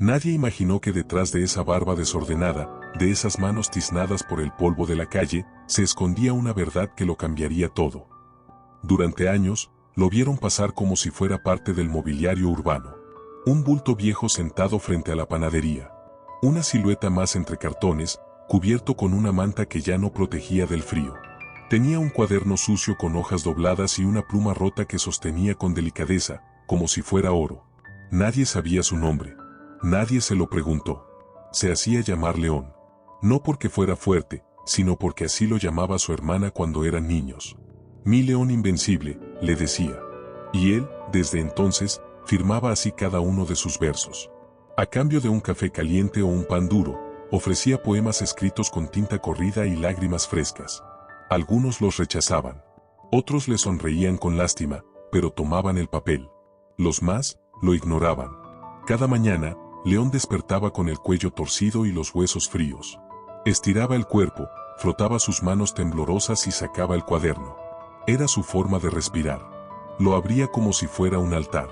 Nadie imaginó que detrás de esa barba desordenada, de esas manos tiznadas por el polvo de la calle, se escondía una verdad que lo cambiaría todo. Durante años, lo vieron pasar como si fuera parte del mobiliario urbano. Un bulto viejo sentado frente a la panadería. Una silueta más entre cartones, cubierto con una manta que ya no protegía del frío. Tenía un cuaderno sucio con hojas dobladas y una pluma rota que sostenía con delicadeza, como si fuera oro. Nadie sabía su nombre. Nadie se lo preguntó. Se hacía llamar León. No porque fuera fuerte, sino porque así lo llamaba su hermana cuando eran niños. Mi León invencible, le decía. Y él, desde entonces, firmaba así cada uno de sus versos. A cambio de un café caliente o un pan duro, ofrecía poemas escritos con tinta corrida y lágrimas frescas. Algunos los rechazaban. Otros le sonreían con lástima, pero tomaban el papel. Los más, lo ignoraban. Cada mañana, León despertaba con el cuello torcido y los huesos fríos. Estiraba el cuerpo, frotaba sus manos temblorosas y sacaba el cuaderno. Era su forma de respirar. Lo abría como si fuera un altar.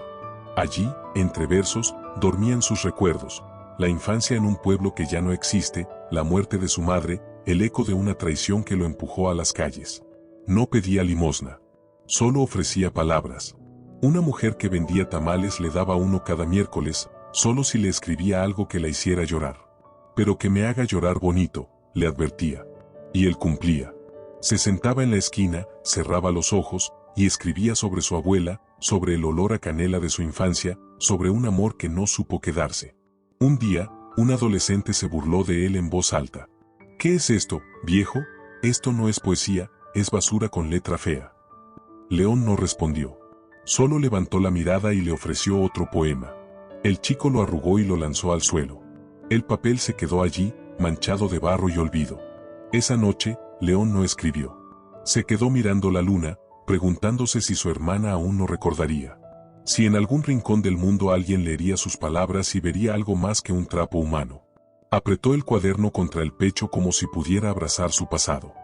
Allí, entre versos, dormían sus recuerdos, la infancia en un pueblo que ya no existe, la muerte de su madre, el eco de una traición que lo empujó a las calles. No pedía limosna. Solo ofrecía palabras. Una mujer que vendía tamales le daba uno cada miércoles, solo si le escribía algo que la hiciera llorar. Pero que me haga llorar bonito, le advertía. Y él cumplía. Se sentaba en la esquina, cerraba los ojos, y escribía sobre su abuela, sobre el olor a canela de su infancia, sobre un amor que no supo quedarse. Un día, un adolescente se burló de él en voz alta. ¿Qué es esto, viejo? Esto no es poesía, es basura con letra fea. León no respondió. Solo levantó la mirada y le ofreció otro poema. El chico lo arrugó y lo lanzó al suelo. El papel se quedó allí, manchado de barro y olvido. Esa noche, León no escribió. Se quedó mirando la luna, preguntándose si su hermana aún no recordaría. Si en algún rincón del mundo alguien leería sus palabras y vería algo más que un trapo humano. Apretó el cuaderno contra el pecho como si pudiera abrazar su pasado.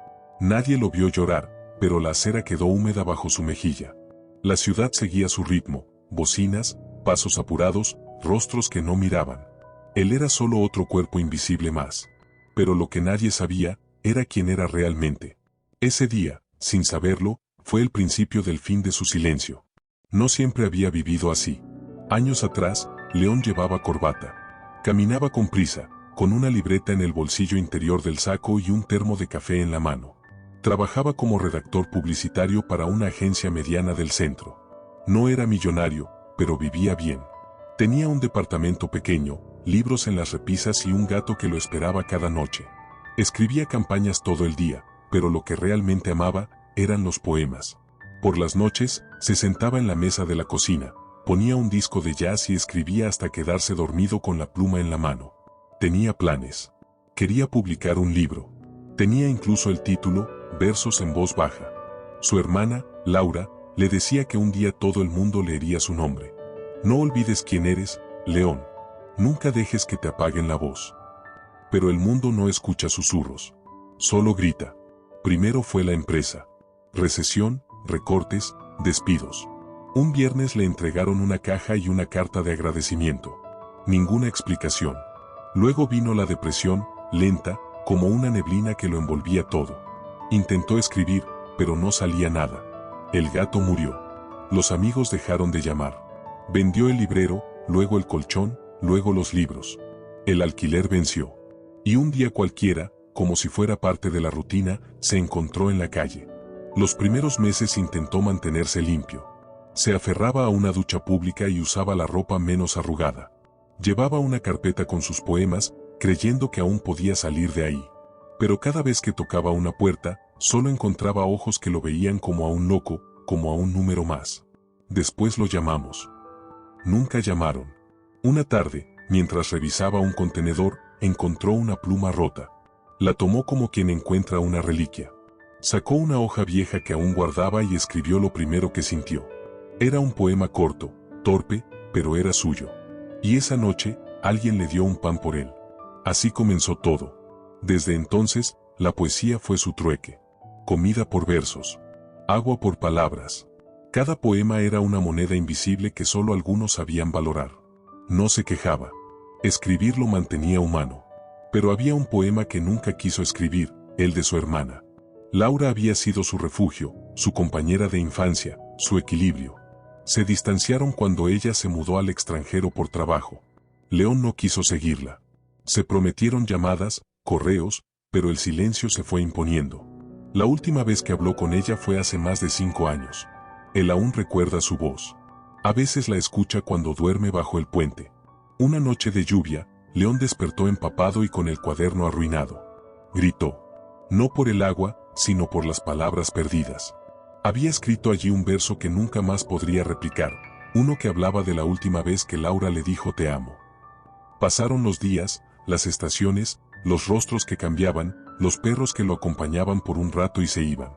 Nadie lo vio llorar, pero la acera quedó húmeda bajo su mejilla. La ciudad seguía su ritmo, bocinas, pasos apurados, rostros que no miraban. Él era solo otro cuerpo invisible más. Pero lo que nadie sabía, era quién era realmente. Ese día, sin saberlo, fue el principio del fin de su silencio. No siempre había vivido así. Años atrás, León llevaba corbata. Caminaba con prisa, con una libreta en el bolsillo interior del saco y un termo de café en la mano. Trabajaba como redactor publicitario para una agencia mediana del centro. No era millonario, pero vivía bien. Tenía un departamento pequeño, libros en las repisas y un gato que lo esperaba cada noche. Escribía campañas todo el día, pero lo que realmente amaba eran los poemas. Por las noches, se sentaba en la mesa de la cocina, ponía un disco de jazz y escribía hasta quedarse dormido con la pluma en la mano. Tenía planes. Quería publicar un libro. Tenía incluso el título, Versos en voz baja. Su hermana, Laura, le decía que un día todo el mundo leería su nombre. No olvides quién eres, León. Nunca dejes que te apaguen la voz. Pero el mundo no escucha susurros. Solo grita. Primero fue la empresa. Recesión, recortes, despidos. Un viernes le entregaron una caja y una carta de agradecimiento. Ninguna explicación. Luego vino la depresión, lenta, como una neblina que lo envolvía todo. Intentó escribir, pero no salía nada. El gato murió. Los amigos dejaron de llamar. Vendió el librero, luego el colchón, luego los libros. El alquiler venció. Y un día cualquiera, como si fuera parte de la rutina, se encontró en la calle. Los primeros meses intentó mantenerse limpio. Se aferraba a una ducha pública y usaba la ropa menos arrugada. Llevaba una carpeta con sus poemas, creyendo que aún podía salir de ahí. Pero cada vez que tocaba una puerta, solo encontraba ojos que lo veían como a un loco, como a un número más. Después lo llamamos. Nunca llamaron. Una tarde, mientras revisaba un contenedor, encontró una pluma rota. La tomó como quien encuentra una reliquia. Sacó una hoja vieja que aún guardaba y escribió lo primero que sintió. Era un poema corto, torpe, pero era suyo. Y esa noche, alguien le dio un pan por él. Así comenzó todo. Desde entonces, la poesía fue su trueque. Comida por versos. Agua por palabras. Cada poema era una moneda invisible que solo algunos sabían valorar. No se quejaba. Escribir lo mantenía humano. Pero había un poema que nunca quiso escribir, el de su hermana. Laura había sido su refugio, su compañera de infancia, su equilibrio. Se distanciaron cuando ella se mudó al extranjero por trabajo. León no quiso seguirla. Se prometieron llamadas, correos, pero el silencio se fue imponiendo. La última vez que habló con ella fue hace más de 5 años. Él aún recuerda su voz. A veces la escucha cuando duerme bajo el puente. Una noche de lluvia, León despertó empapado y con el cuaderno arruinado. Gritó. No por el agua, sino por las palabras perdidas. Había escrito allí un verso que nunca más podría replicar, uno que hablaba de la última vez que Laura le dijo te amo. Pasaron los días, las estaciones, los rostros que cambiaban, los perros que lo acompañaban por un rato y se iban.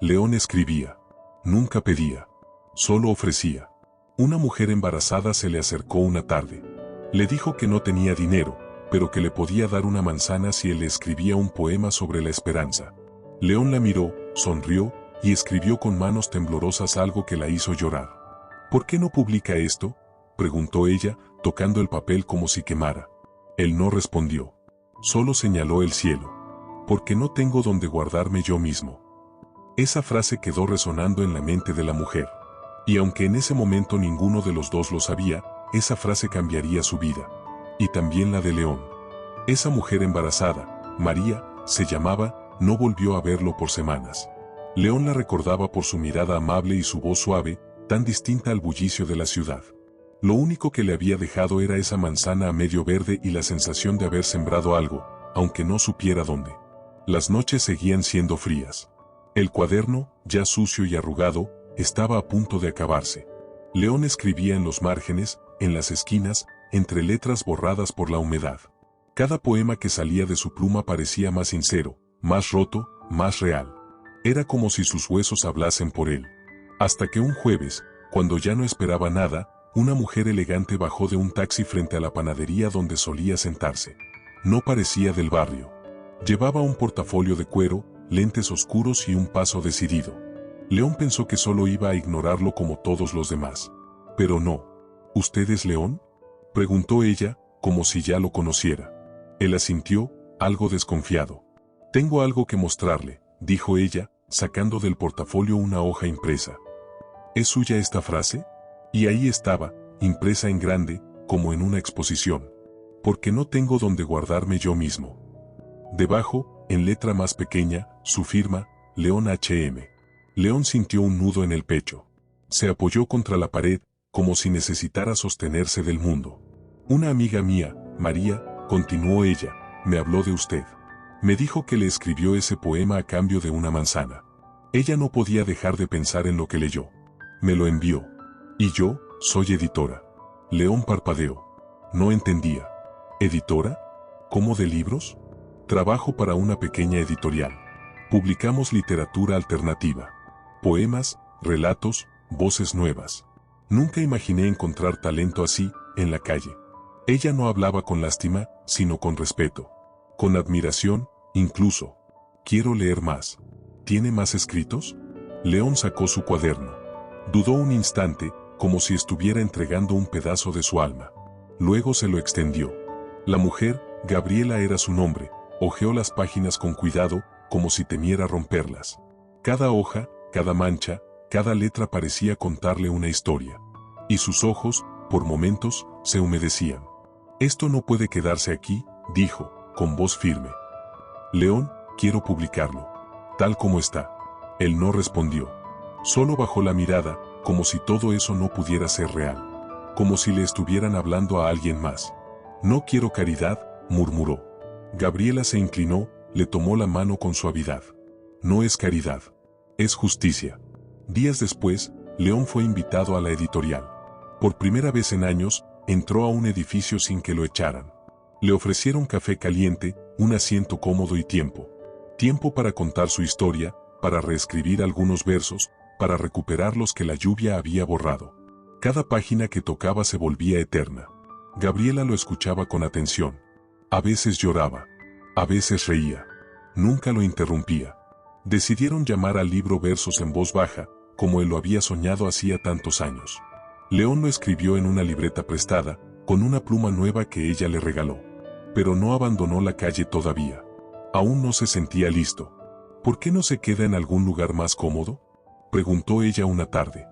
León escribía. Nunca pedía. Solo ofrecía. Una mujer embarazada se le acercó una tarde. Le dijo que no tenía dinero, pero que le podía dar una manzana si él le escribía un poema sobre la esperanza. León la miró, sonrió, y escribió con manos temblorosas algo que la hizo llorar. ¿Por qué no publica esto?, preguntó ella, tocando el papel como si quemara. Él no respondió. Solo señaló el cielo. Porque no tengo donde guardarme yo mismo. Esa frase quedó resonando en la mente de la mujer. Y aunque en ese momento ninguno de los dos lo sabía, esa frase cambiaría su vida. Y también la de León. Esa mujer embarazada, María, se llamaba, no volvió a verlo por semanas. León la recordaba por su mirada amable y su voz suave, tan distinta al bullicio de la ciudad. Lo único que le había dejado era esa manzana a medio verde y la sensación de haber sembrado algo, aunque no supiera dónde. Las noches seguían siendo frías. El cuaderno, ya sucio y arrugado, estaba a punto de acabarse. León escribía en los márgenes, en las esquinas, entre letras borradas por la humedad. Cada poema que salía de su pluma parecía más sincero, más roto, más real. Era como si sus huesos hablasen por él. Hasta que un jueves, cuando ya no esperaba nada, una mujer elegante bajó de un taxi frente a la panadería donde solía sentarse. No parecía del barrio. Llevaba un portafolio de cuero, lentes oscuros y un paso decidido. León pensó que solo iba a ignorarlo como todos los demás. Pero no. ¿Usted es León?, preguntó ella, como si ya lo conociera. Él asintió, algo desconfiado. Tengo algo que mostrarle, dijo ella, sacando del portafolio una hoja impresa. ¿Es suya esta frase? Y ahí estaba, impresa en grande, como en una exposición. Porque no tengo donde guardarme yo mismo. Debajo, en letra más pequeña, su firma, León H.M. León sintió un nudo en el pecho. Se apoyó contra la pared, como si necesitara sostenerse del mundo. Una amiga mía, María, continuó ella, me habló de usted. Me dijo que le escribió ese poema a cambio de una manzana. Ella no podía dejar de pensar en lo que leyó. Me lo envió. Y yo, soy editora. León parpadeó. No entendía. ¿Editora? ¿Cómo de libros? Trabajo para una pequeña editorial. Publicamos literatura alternativa. Poemas, relatos, voces nuevas. Nunca imaginé encontrar talento así, en la calle. Ella no hablaba con lástima, sino con respeto. Con admiración, incluso. Quiero leer más. ¿Tiene más escritos? León sacó su cuaderno. Dudó un instante, como si estuviera entregando un pedazo de su alma. Luego se lo extendió. La mujer, Gabriela era su nombre, hojeó las páginas con cuidado, como si temiera romperlas. Cada hoja, cada mancha, cada letra parecía contarle una historia. Y sus ojos, por momentos, se humedecían. Esto no puede quedarse aquí, dijo, con voz firme. León, quiero publicarlo. Tal como está. Él no respondió. Solo bajó la mirada, como si todo eso no pudiera ser real. Como si le estuvieran hablando a alguien más. No quiero caridad, murmuró. Gabriela se inclinó, le tomó la mano con suavidad. No es caridad. Es justicia. Días después, León fue invitado a la editorial. Por primera vez en años, entró a un edificio sin que lo echaran. Le ofrecieron café caliente, un asiento cómodo y tiempo. Tiempo para contar su historia, para reescribir algunos versos, para recuperar los que la lluvia había borrado. Cada página que tocaba se volvía eterna. Gabriela lo escuchaba con atención. A veces lloraba. A veces reía. Nunca lo interrumpía. Decidieron llamar al libro Versos en voz baja, como él lo había soñado hacía tantos años. León lo escribió en una libreta prestada, con una pluma nueva que ella le regaló. Pero no abandonó la calle todavía. Aún no se sentía listo. ¿Por qué no se queda en algún lugar más cómodo?, preguntó ella una tarde.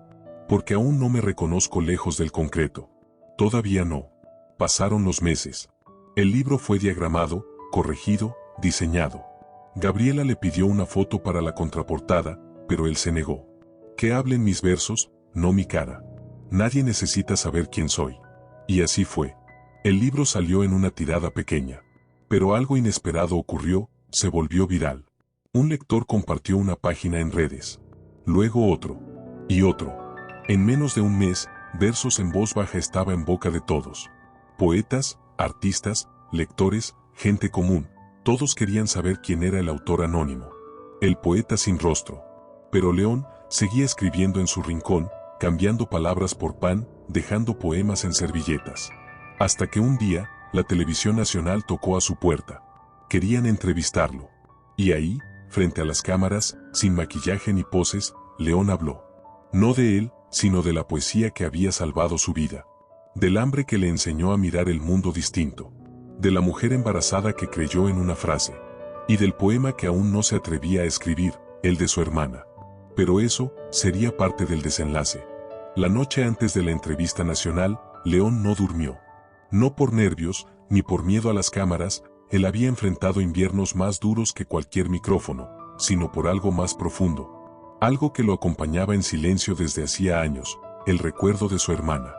Porque aún no me reconozco lejos del concreto. Todavía no. Pasaron los meses. El libro fue diagramado, corregido, diseñado. Gabriela le pidió una foto para la contraportada, pero él se negó. Que hablen mis versos, no mi cara. Nadie necesita saber quién soy. Y así fue. El libro salió en una tirada pequeña. Pero algo inesperado ocurrió, se volvió viral. Un lector compartió una página en redes. Luego otro. Y otro. En menos de un mes, Versos en Voz Baja estaba en boca de todos. Poetas, artistas, lectores, gente común, todos querían saber quién era el autor anónimo. El poeta sin rostro. Pero León seguía escribiendo en su rincón, cambiando palabras por pan, dejando poemas en servilletas. Hasta que un día, la televisión nacional tocó a su puerta. Querían entrevistarlo. Y ahí, frente a las cámaras, sin maquillaje ni poses, León habló. No de él, sino de la poesía que había salvado su vida. Del hambre que le enseñó a mirar el mundo distinto. De la mujer embarazada que creyó en una frase. Y del poema que aún no se atrevía a escribir, el de su hermana. Pero eso sería parte del desenlace. La noche antes de la entrevista nacional, León no durmió. No por nervios, ni por miedo a las cámaras, él había enfrentado inviernos más duros que cualquier micrófono, sino por algo más profundo. Algo que lo acompañaba en silencio desde hacía años, el recuerdo de su hermana.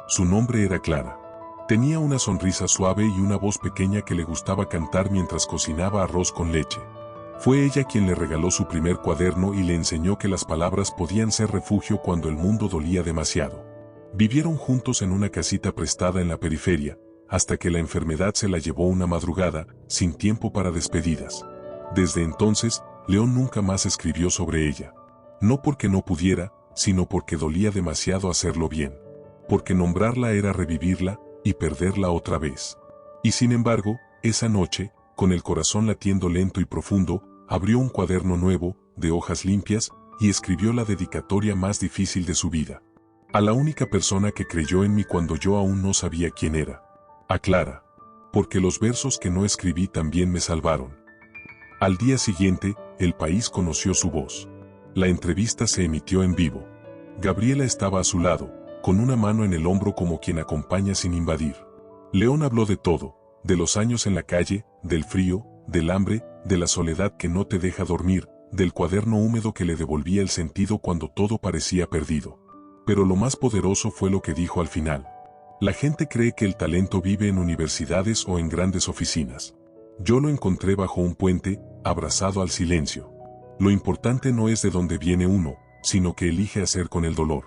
Su nombre era Clara. Tenía una sonrisa suave y una voz pequeña que le gustaba cantar mientras cocinaba arroz con leche. Fue ella quien le regaló su primer cuaderno y le enseñó que las palabras podían ser refugio cuando el mundo dolía demasiado. Vivieron juntos en una casita prestada en la periferia, hasta que la enfermedad se la llevó una madrugada, sin tiempo para despedidas. Desde entonces, León nunca más escribió sobre ella. No porque no pudiera, sino porque dolía demasiado hacerlo bien. Porque nombrarla era revivirla, y perderla otra vez. Y sin embargo, esa noche, con el corazón latiendo lento y profundo, abrió un cuaderno nuevo, de hojas limpias, y escribió la dedicatoria más difícil de su vida. A la única persona que creyó en mí cuando yo aún no sabía quién era. A Clara. Porque los versos que no escribí también me salvaron. Al día siguiente, el país conoció su voz. La entrevista se emitió en vivo. Gabriela estaba a su lado, con una mano en el hombro como quien acompaña sin invadir. León habló de todo, de los años en la calle, del frío, del hambre, de la soledad que no te deja dormir, del cuaderno húmedo que le devolvía el sentido cuando todo parecía perdido. Pero lo más poderoso fue lo que dijo al final. La gente cree que el talento vive en universidades o en grandes oficinas. Yo lo encontré bajo un puente, abrazado al silencio. Lo importante no es de dónde viene uno, sino que elige hacer con el dolor.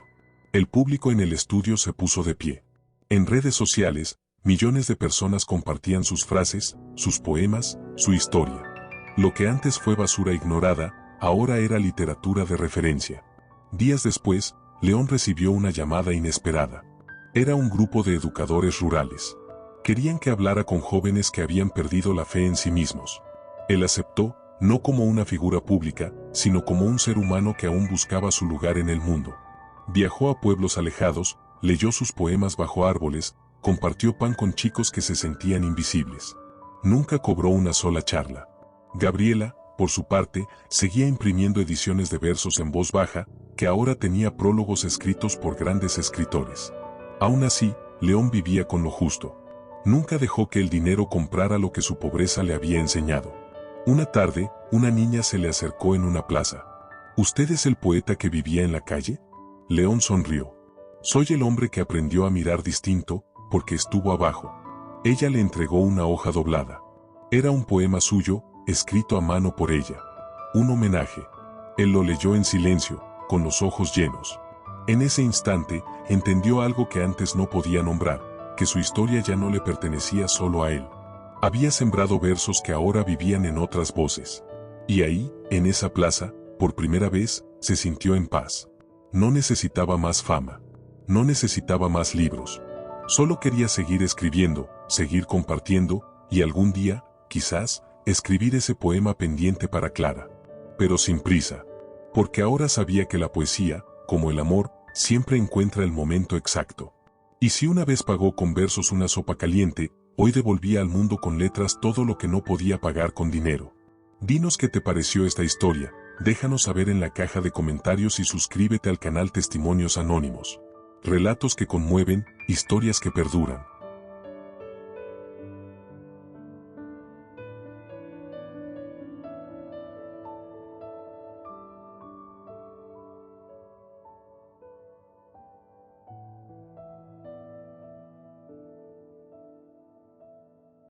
El público en el estudio se puso de pie. En redes sociales, millones de personas compartían sus frases, sus poemas, su historia. Lo que antes fue basura ignorada, ahora era literatura de referencia. Días después, León recibió una llamada inesperada. Era un grupo de educadores rurales. Querían que hablara con jóvenes que habían perdido la fe en sí mismos. Él aceptó, no como una figura pública, sino como un ser humano que aún buscaba su lugar en el mundo. Viajó a pueblos alejados, leyó sus poemas bajo árboles, compartió pan con chicos que se sentían invisibles. Nunca cobró una sola charla. Gabriela, por su parte, seguía imprimiendo ediciones de versos en voz baja, que ahora tenía prólogos escritos por grandes escritores. Aún así, León vivía con lo justo. Nunca dejó que el dinero comprara lo que su pobreza le había enseñado. Una tarde, una niña se le acercó en una plaza. ¿Usted es el poeta que vivía en la calle? León sonrió. Soy el hombre que aprendió a mirar distinto, porque estuvo abajo. Ella le entregó una hoja doblada. Era un poema suyo, escrito a mano por ella. Un homenaje. Él lo leyó en silencio, con los ojos llenos. En ese instante, entendió algo que antes no podía nombrar, que su historia ya no le pertenecía solo a él. Había sembrado versos que ahora vivían en otras voces. Y ahí, en esa plaza, por primera vez, se sintió en paz. No necesitaba más fama. No necesitaba más libros. Solo quería seguir escribiendo, seguir compartiendo, y algún día, quizás, escribir ese poema pendiente para Clara. Pero sin prisa. Porque ahora sabía que la poesía, como el amor, siempre encuentra el momento exacto. Y si una vez pagó con versos una sopa caliente, hoy devolvía al mundo con letras todo lo que no podía pagar con dinero. Dinos qué te pareció esta historia, déjanos saber en la caja de comentarios y suscríbete al canal Testimonios Anónimos. Relatos que conmueven, historias que perduran.